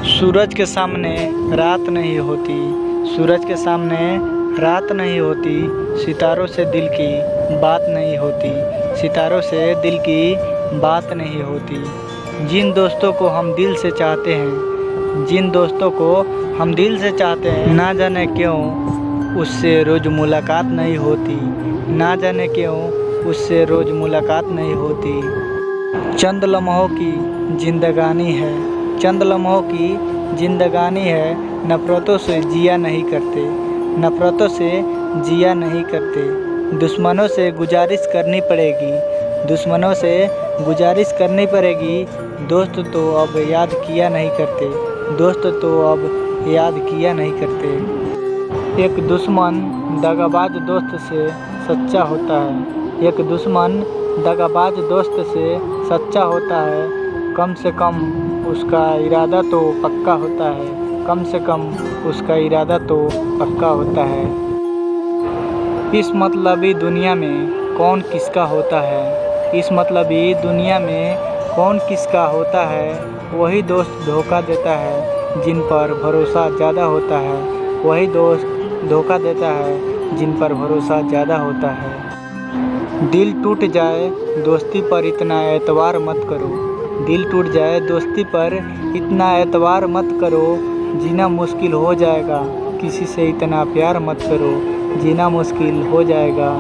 सूरज के सामने रात नहीं होती, सूरज के सामने रात नहीं होती, सितारों से दिल की बात नहीं होती, सितारों से दिल की बात नहीं होती। जिन दोस्तों को हम दिल से चाहते हैं, जिन दोस्तों को हम दिल से चाहते हैं, ना जाने क्यों उससे रोज़ मुलाकात नहीं होती, ना जाने क्यों उससे रोज़ मुलाकात नहीं होती। चंद लम्हों की जिंदगानी है, चंद लम्हों की जिंदगानी है, नफ़रतों से जिया नहीं करते, नफ़रतों से जिया नहीं करते। दुश्मनों से गुजारिश करनी पड़ेगी, दुश्मनों से गुजारिश करनी पड़ेगी, दोस्त तो अब याद किया नहीं करते, दोस्त तो अब याद किया नहीं करते। एक दुश्मन दगाबाज दोस्त से सच्चा होता है, एक दुश्मन दगाबाज दोस्त से सच्चा होता है, कम से कम उसका इरादा तो पक्का होता है, कम से कम उसका इरादा तो पक्का होता है। इस मतलबी दुनिया में कौन किसका होता है, इस मतलबी दुनिया में कौन किसका होता है, वही दोस्त धोखा देता है जिन पर भरोसा ज़्यादा होता है, वही दोस्त धोखा देता है जिन पर भरोसा ज़्यादा होता है। दिल टूट जाए दोस्ती पर इतना एतबार मत करो, दिल टूट जाए दोस्ती पर इतना एतबार मत करो, जीना मुश्किल हो जाएगा किसी से इतना प्यार मत करो, जीना मुश्किल हो जाएगा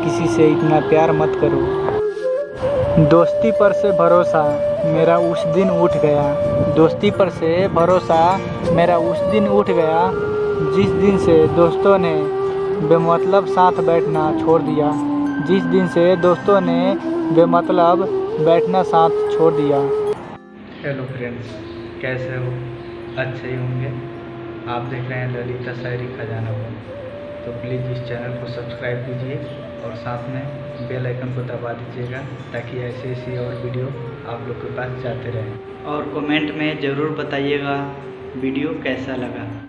किसी से इतना प्यार मत करो। दोस्ती पर से भरोसा मेरा उस दिन उठ गया, दोस्ती पर से भरोसा मेरा उस दिन उठ गया, जिस दिन से दोस्तों ने बेमतलब साथ बैठना छोड़ दिया, जिस दिन से दोस्तों ने बेमतलब बैठना साथ छोड़ दिया। हेलो फ्रेंड्स, कैसे हो? अच्छे ही होंगे। आप देख रहे हैं ललिता शायरी खजाना को, तो प्लीज़ इस चैनल को सब्सक्राइब कीजिए और साथ में बेल आइकन को दबा दीजिएगा ताकि ऐसी और वीडियो आप लोग के पास जाते रहें। और कमेंट में ज़रूर बताइएगा वीडियो कैसा लगा।